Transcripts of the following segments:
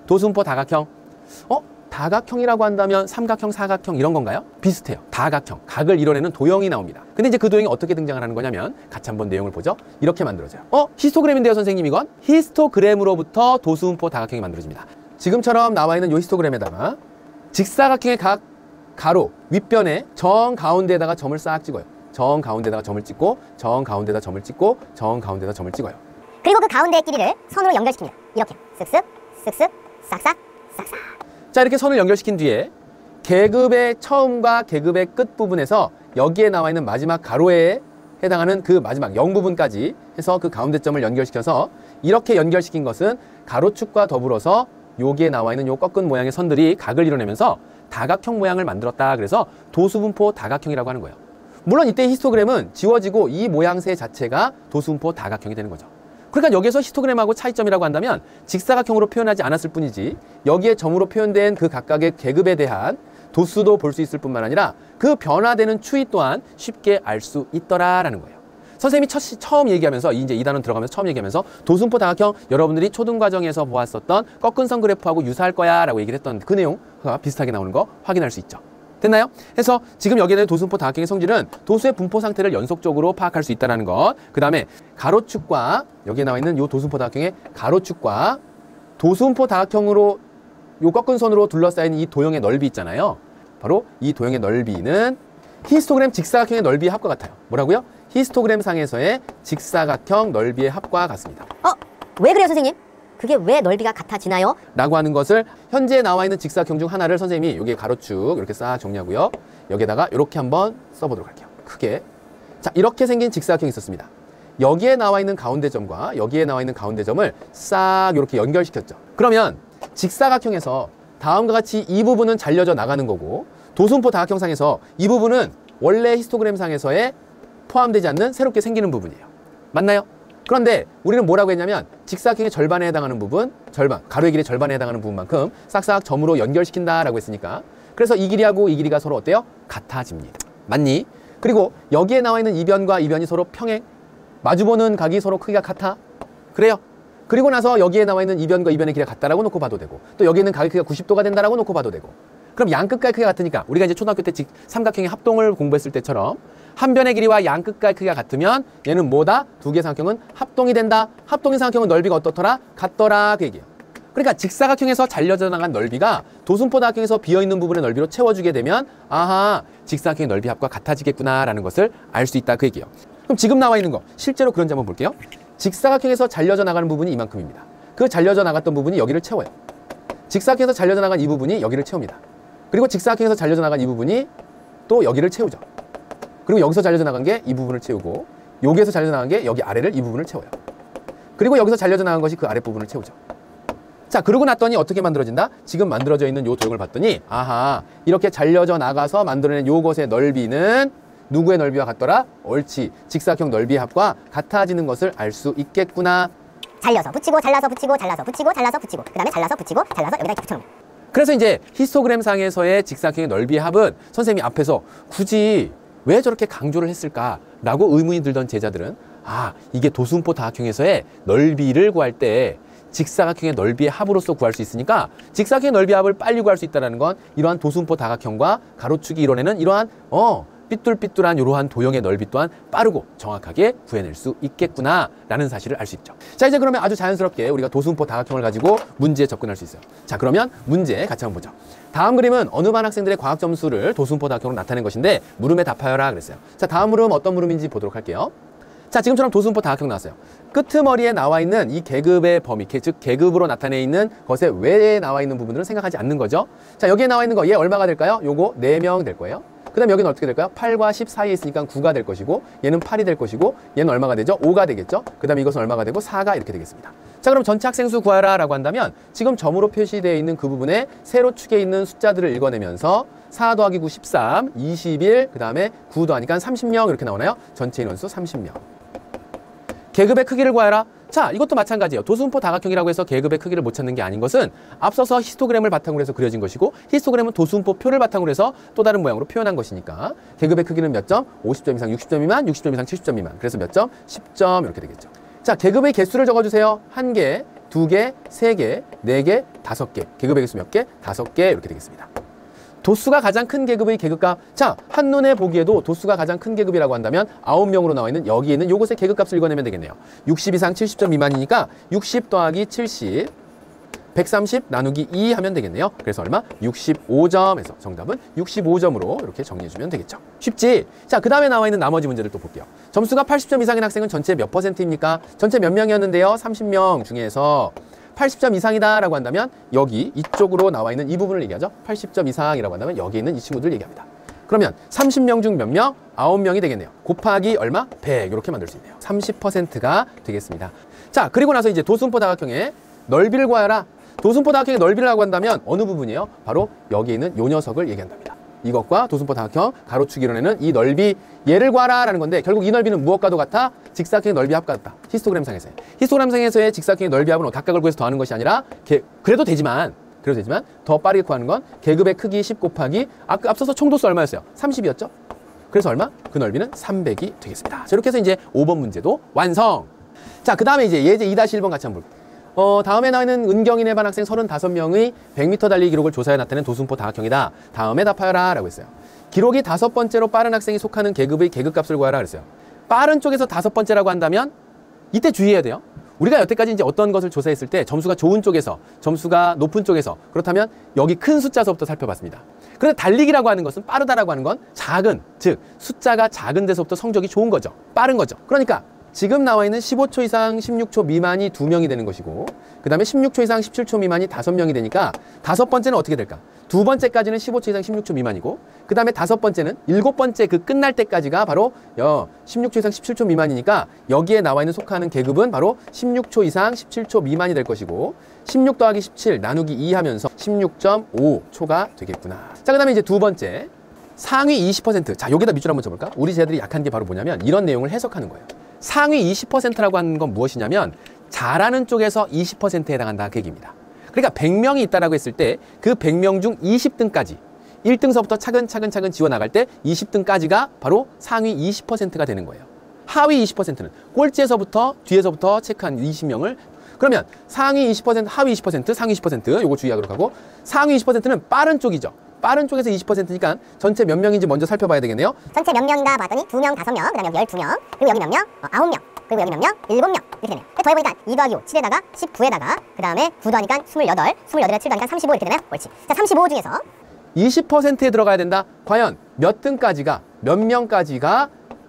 도수분포 다각형. 다각형이라고 한다면 삼각형, 사각형 이런 건가요? 비슷해요. 다각형, 각을 이뤄내는 도형이 나옵니다. 근데 이제 그 도형이 어떻게 등장을 하는 거냐면 같이 한번 내용을 보죠. 이렇게 만들어져요. 히스토그램인데요, 선생님 이건? 히스토그램으로부터 도수분포 다각형이 만들어집니다. 지금처럼 나와 있는 이 히스토그램에다가 직사각형의 각 가로 윗변에 정 가운데에다가 점을 싹 찍어요. 정 가운데다가 점을 찍고, 정 가운데다 점을 찍고, 정 가운데다 점을 찍어요. 그리고 그 가운데의 길이를 선으로 연결시킵니다. 이렇게 쓱쓱, 쓱쓱, 싹싹, 싹싹. 자, 이렇게 선을 연결시킨 뒤에 계급의 처음과 계급의 끝 부분에서 여기에 나와 있는 마지막 가로에 해당하는 그 마지막 0부분까지 해서 그 가운데 점을 연결시켜서 이렇게 연결시킨 것은 가로축과 더불어서 여기에 나와 있는 요 꺾은 모양의 선들이 각을 이뤄내면서 다각형 모양을 만들었다. 그래서 도수분포 다각형이라고 하는 거예요. 물론 이때 히스토그램은 지워지고 이 모양새 자체가 도수분포 다각형이 되는 거죠. 그러니까 여기서 히스토그램하고 차이점이라고 한다면 직사각형으로 표현하지 않았을 뿐이지 여기에 점으로 표현된 그 각각의 계급에 대한 도수도 볼 수 있을 뿐만 아니라 그 변화되는 추이 또한 쉽게 알 수 있더라라는 거예요. 선생님이 처음 얘기하면서 이제 이 단원 들어가면서 처음 얘기하면서 도수분포 다각형 여러분들이 초등과정에서 보았었던 꺾은 선 그래프하고 유사할 거야 라고 얘기를 했던 그 내용과 비슷하게 나오는 거 확인할 수 있죠. 됐나요? 해서 지금 여기에는 도수분포 다각형의 성질은 도수의 분포 상태를 연속적으로 파악할 수 있다는 것. 그 다음에 가로축과 여기에 나와 있는 이 도수분포 다각형의 가로축과 도수분포 다각형으로 요 꺾은 선으로 둘러싸인 이 도형의 넓이 있잖아요. 바로 이 도형의 넓이는 히스토그램 직사각형의 넓이의 합과 같아요. 뭐라고요? 히스토그램 상에서의 직사각형 넓이의 합과 같습니다. 왜 그래요, 선생님? 그게 왜 넓이가 같아지나요? 라고 하는 것을 현재 나와 있는 직사각형 중 하나를 선생님이 여기 가로축 이렇게 싹 정리하고요. 여기에다가 이렇게 한번 써보도록 할게요. 크게. 자, 이렇게 생긴 직사각형이 있었습니다. 여기에 나와 있는 가운데 점과 여기에 나와 있는 가운데 점을 싹 이렇게 연결시켰죠. 그러면 직사각형에서 다음과 같이 이 부분은 잘려져 나가는 거고 도수분포 다각형상에서 이 부분은 원래 히스토그램상에서의 포함되지 않는 새롭게 생기는 부분이에요. 맞나요? 그런데 우리는 뭐라고 했냐면 직사각형의 절반에 해당하는 부분, 가로의 길의 절반에 해당하는 부분만큼 싹싹 점으로 연결시킨다라고 했으니까 그래서 이 길이하고 이 길이가 서로 어때요? 같아집니다. 맞니? 그리고 여기에 나와 있는 이 변과 이 변이 서로 평행, 마주보는 각이 서로 크기가 같아? 그래요. 그리고 나서 여기에 나와 있는 이 변과 이 변의 길이가 같다라고 놓고 봐도 되고 또 여기 있는 각의 크기가 90도가 된다라고 놓고 봐도 되고 그럼 양끝과의 크기가 같으니까 우리가 이제 초등학교 때 삼각형의 합동을 공부했을 때처럼 한 변의 길이와 양끝과의 크기가 같으면 얘는 뭐다? 두 개의 삼각형은 합동이 된다. 합동의 삼각형은 넓이가 어떻더라? 같더라. 그 얘기예요. 그러니까 직사각형에서 잘려져 나간 넓이가 도수분포 다각형에서 비어있는 부분의 넓이로 채워주게 되면 아하, 직사각형의 넓이 합과 같아지겠구나라는 것을 알 수 있다. 그 얘기예요. 그럼 지금 나와 있는 거 실제로 그런지 한번 볼게요. 직사각형에서 잘려져 나가는 부분이 이만큼입니다. 그 잘려져 나갔던 부분이 여기를 채워요. 직사각형에서 잘려져 나간 이 부분이 여기를 채웁니다. 그리고 직사각형에서 잘려져 나간 이 부분이 또 여기를 채우죠. 그리고 여기서 잘려져 나간 게 이 부분을 채우고 여기에서 잘려져 나간 게 여기 아래를 이 부분을 채워요. 그리고 여기서 잘려져 나간 것이 그 아랫부분을 채우죠. 자, 그러고 났더니 어떻게 만들어진다? 지금 만들어져 있는 요 도형을 봤더니 아하, 이렇게 잘려져 나가서 만들어낸 요것의 넓이는 누구의 넓이와 같더라? 옳지, 직사각형 넓이의 합과 같아지는 것을 알 수 있겠구나. 잘려서 붙이고 잘라서 붙이고 잘라서 붙이고 잘라서 붙이고 그 다음에 잘라서 붙이고 잘라서 여기다 이렇게 붙여놓는 거예요. 그래서 이제 히스토그램 상에서의 직사각형의 넓이의 합은 선생님이 앞에서 굳이 왜 저렇게 강조를 했을까라고 의문이 들던 제자들은 아, 이게 도수분포 다각형에서의 넓이를 구할 때 직사각형의 넓이의 합으로서 구할 수 있으니까 직사각형의 넓이의 합을 빨리 구할 수 있다는 건 이러한 도수분포 다각형과 가로축이 이뤄내는 이러한 삐뚤삐뚤한 이러한 도형의 넓이 또한 빠르고 정확하게 구해낼 수 있겠구나 라는 사실을 알 수 있죠. 자, 이제 그러면 아주 자연스럽게 우리가 도수분포 다각형을 가지고 문제에 접근할 수 있어요. 자, 그러면 문제 같이 한번 보죠. 다음 그림은 어느 반 학생들의 과학 점수를 도수분포 다각형으로 나타낸 것인데 물음에 답하여라 그랬어요. 자, 다음 물음 어떤 물음인지 보도록 할게요. 자, 지금처럼 도수분포 다각형 나왔어요. 끄트머리에 나와 있는 이 계급의 범위, 즉 계급으로 나타내 있는 것에 외에 나와 있는 부분들은 생각하지 않는 거죠. 자, 여기에 나와 있는 거 얘 얼마가 될까요? 요거 4명 될 거예요. 그 다음에 여기는 어떻게 될까요? 8과 10 사이에 있으니까 9가 될 것이고 얘는 8이 될 것이고 얘는 얼마가 되죠? 5가 되겠죠? 그 다음에 이것은 얼마가 되고 4가 이렇게 되겠습니다. 자, 그럼 전체 학생 수 구하라 라고 한다면 지금 점으로 표시되어 있는 그 부분에 세로축에 있는 숫자들을 읽어내면서 4 더하기 9 13, 21, 그 다음에 9 더하니까 30명 이렇게 나오나요? 전체 인원수 30명. 계급의 크기를 구하라. 자, 이것도 마찬가지예요. 도수분포 다각형이라고 해서 계급의 크기를 못 찾는 게 아닌 것은 앞서서 히스토그램을 바탕으로 해서 그려진 것이고 히스토그램은 도수분포 표를 바탕으로 해서 또 다른 모양으로 표현한 것이니까 계급의 크기는 몇 점? 50점 이상 60점 미만, 60점 이상 70점 미만. 그래서 몇 점? 10점 이렇게 되겠죠. 자, 계급의 개수를 적어주세요. 1개, 2개, 3개, 4개, 5개. 계급의 개수 몇 개? 5개 이렇게 되겠습니다. 도수가 가장 큰 계급의 계급값. 자, 한눈에 보기에도 도수가 가장 큰 계급이라고 한다면 9명으로 나와 있는 여기에 있는 요것의 계급값을 읽어내면 되겠네요. 60 이상 70점 미만이니까 60 더하기 70, 130 나누기 2 하면 되겠네요. 그래서 얼마? 65점에서 정답은 65점으로 이렇게 정리해주면 되겠죠. 쉽지? 자, 그 다음에 나와 있는 나머지 문제를 또 볼게요. 점수가 80점 이상인 학생은 전체 몇 %입니까? 전체 몇 명이었는데요? 30명 중에서 80점 이상이다 라고 한다면 여기 이쪽으로 나와 있는 이 부분을 얘기하죠. 80점 이상이라고 한다면 여기 있는 이 친구들 얘기합니다. 그러면 30명 중 몇 명? 9명이 되겠네요. 곱하기 얼마? 100 이렇게 만들 수 있네요. 30%가 되겠습니다. 자, 그리고 나서 이제 도수분포 다각형의 넓이를 구하여라. 도수분포 다각형의 넓이라고 한다면 어느 부분이에요? 바로 여기 있는 요 녀석을 얘기한답니다. 이것과 도수분포 다각형 가로축이 이뤄내는 이 넓이 얘를 구하라 라는 건데 결국 이 넓이는 무엇과도 같아? 직사각형의 넓이 합과 같다. 히스토그램상에서의. 히스토그램상에서의 직사각형의 넓이 합은 각각을 구해서 더하는 것이 아니라 그래도 되지만 더 빠르게 구하는 건 계급의 크기 10 곱하기 앞서서 총도수 얼마였어요? 30이었죠? 그래서 얼마? 그 넓이는 300이 되겠습니다. 자, 이렇게 해서 이제 5번 문제도 완성! 자, 그 다음에 이제 예제 2-1번 같이 한번 볼게요. 다음에 나와 있는 은경인의 반 학생 35명의 100m 달리기 기록을 조사해 나타낸 도수분포 다각형이다. 다음에 답하여라 라고 했어요. 기록이 5번째로 빠른 학생이 속하는 계급의 계급값을 구하라 그랬어요. 빠른 쪽에서 5번째라고 한다면 이때 주의해야 돼요. 우리가 여태까지 이제 어떤 것을 조사했을 때 점수가 좋은 쪽에서, 점수가 높은 쪽에서, 그렇다면 여기 큰 숫자서부터 살펴봤습니다. 그런데 달리기라고 하는 것은 빠르다라고 하는 건 작은, 즉 숫자가 작은 데서부터 성적이 좋은 거죠. 빠른 거죠. 그러니까 지금 나와 있는 15초 이상 16초 미만이 2명이 되는 것이고 그 다음에 16초 이상 17초 미만이 5명이 되니까 5번째는 어떻게 될까? 2번째까지는 15초 이상 16초 미만이고 그 다음에 5번째는 7번째 그 끝날 때까지가 바로 16초 이상 17초 미만이니까 여기에 나와 있는 속하는 계급은 바로 16초 이상 17초 미만이 될 것이고 16 더하기 17 나누기 2 하면서 16.5초가 되겠구나. 자, 그 다음에 이제 두 번째 상위 20%. 자, 여기다 밑줄 한번 쳐볼까? 우리 쟤들이 약한 게 바로 뭐냐면 이런 내용을 해석하는 거예요. 상위 20%라고 하는 건 무엇이냐면 잘하는 쪽에서 20%에 해당한다 그 얘기입니다. 그러니까 100명이 있다라고 했을 때 그 100명 중 20등까지 1등서부터 차근차근 지워나갈 때 20등까지가 바로 상위 20%가 되는 거예요. 하위 20%는 꼴찌에서부터 뒤에서부터 체크한 20명을 그러면 상위 20%, 하위 20%, 상위 20% 요거 주의하도록 하고 상위 20%는 빠른 쪽이죠. 빠른 쪽에서 20%니까 전체 몇 명인지 먼저 살펴봐야 되겠네요. 전체 몇 명인가 봤더니 2명, 5명, 그 다음에 여기 12명, 그리고 여기 몇 명? 9명, 그리고 여기 몇 명? 7명 이렇게 되네요. 더해보니까 2 더하기 5, 7에다가 19에다가 그 다음에 9 더하니까 28, 28에 7 더하니까 35 이렇게 되나요? 옳지. 자, 35 중에서 20%에 들어가야 된다. 과연 몇 등까지가, 몇 명까지가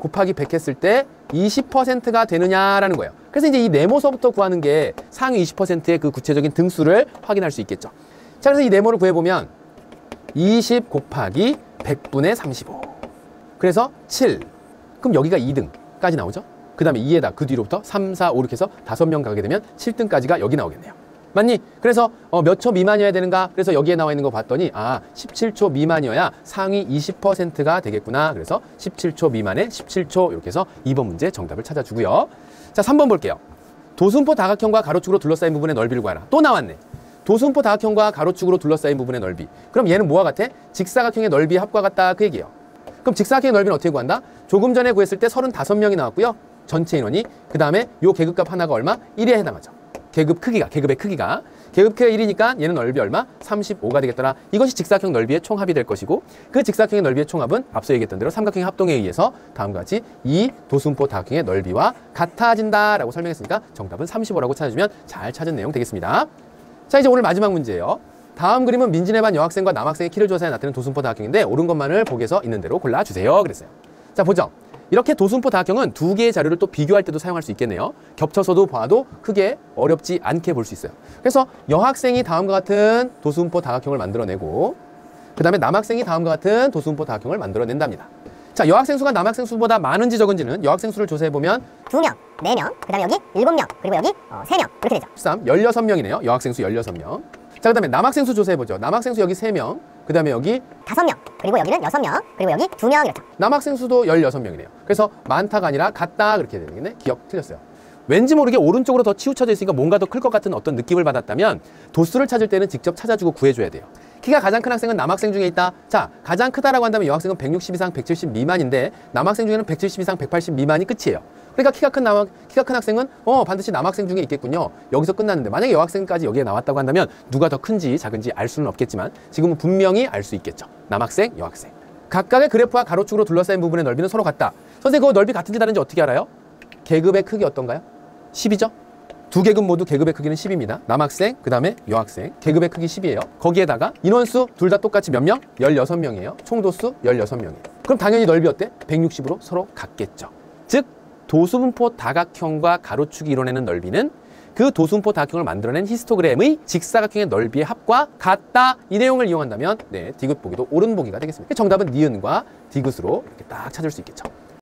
곱하기 100 했을 때 20%가 되느냐라는 거예요. 그래서 이제 이 네모서부터 구하는 게 상위 20%의 그 구체적인 등수를 확인할 수 있겠죠. 자, 그래서 이 네모를 구해보면 20 곱하기 100분의 35. 그래서 7. 그럼 여기가 2등까지 나오죠. 그 다음에 2에다 그 뒤로부터 3, 4, 5 이렇게 해서 5명 가게 되면 7등까지가 여기 나오겠네요. 맞니? 그래서 몇 초 미만이어야 되는가? 그래서 여기에 나와 있는 거 봤더니 17초 미만이어야 상위 20%가 되겠구나. 그래서 17초 미만에 17초 이렇게 해서 2번 문제 정답을 찾아주고요. 자, 3번 볼게요. 도수분포 다각형과 가로축으로 둘러싸인 부분의 넓이를 구하라. 또 나왔네. 도수분포 다각형과 가로축으로 둘러싸인 부분의 넓이. 그럼 얘는 뭐와 같아? 직사각형의 넓이의 합과 같다 그 얘기예요. 그럼 직사각형의 넓이는 어떻게 구한다? 조금 전에 구했을 때 35명이 나왔고요. 전체 인원이. 그 다음에 요 계급값 하나가 얼마? 1에 해당하죠. 계급의 크기가. 계급 크기가 1이니까 얘는 넓이 얼마? 35가 되겠더라. 이것이 직사각형 넓이의 총합이 될 것이고 그 직사각형의 넓이의 총합은 앞서 얘기했던 대로 삼각형의 합동에 의해서 다음과 같이 이 도수분포 다각형의 넓이와 같아진다라고 설명했으니까 정답은 35라고 찾아주면 잘 찾은 내용 되겠습니다. 자, 이제 오늘 마지막 문제예요. 다음 그림은 민진의 반 여학생과 남학생의 키를 조사해 나타낸 도수분포 다각형인데 옳은 것만을 보기에서 있는 대로 골라주세요. 그랬어요. 자, 보죠. 이렇게 도수분포 다각형은 두 개의 자료를 또 비교할 때도 사용할 수 있겠네요. 겹쳐서도 봐도 크게 어렵지 않게 볼 수 있어요. 그래서 여학생이 다음과 같은 도수분포 다각형을 만들어내고 그 다음에 남학생이 다음과 같은 도수분포 다각형을 만들어낸답니다. 자, 여학생 수가 남학생 수보다 많은지 적은지는 여학생 수를 조사해보면 2명, 4명, 그 다음에 여기 7명, 그리고 여기 3명 이렇게 되죠. 13, 16명이네요. 여학생 수 16명. 자, 그 다음에 남학생 수 조사해보죠. 남학생 수 여기 3명, 그 다음에 여기 5명, 그리고 여기는 6명, 그리고 여기 2명 이렇죠. 남학생 수도 16명이네요. 그래서 많다가 아니라 같다 그렇게 되겠네. 기억 틀렸어요. 왠지 모르게 오른쪽으로 더 치우쳐져 있으니까 뭔가 더 클 것 같은 어떤 느낌을 받았다면 도수를 찾을 때는 직접 찾아주고 구해줘야 돼요. 키가 가장 큰 학생은 남학생 중에 있다. 자, 가장 크다라고 한다면 여학생은 160 이상 170 미만인데 남학생 중에는 170 이상 180 미만이 끝이에요. 그러니까 키가 큰 학생은 반드시 남학생 중에 있겠군요. 여기서 끝났는데 만약에 여학생까지 여기에 나왔다고 한다면 누가 더 큰지 작은지 알 수는 없겠지만 지금은 분명히 알 수 있겠죠. 남학생, 여학생. 각각의 그래프와 가로축으로 둘러싸인 부분의 넓이는 서로 같다. 선생님, 그 넓이 같은지 다른지 어떻게 알아요? 계급의 크기 어떤가요? 10이죠? 두 계급 모두 계급의 크기는 10입니다. 남학생, 그 다음에 여학생. 계급의 크기 10이에요. 거기에다가 인원수 둘 다 똑같이 몇 명? 16명이에요. 총도수 16명이에요. 그럼 당연히 넓이 어때? 160으로 서로 같겠죠. 즉, 도수분포 다각형과 가로축이 이뤄내는 넓이는 그 도수분포 다각형을 만들어낸 히스토그램의 직사각형의 넓이의 합과 같다. 이 내용을 이용한다면 디귿 보기도 옳은 보기가 되겠습니다. 정답은 니은과 디귿으로 이렇게 딱 찾을 수 있겠죠.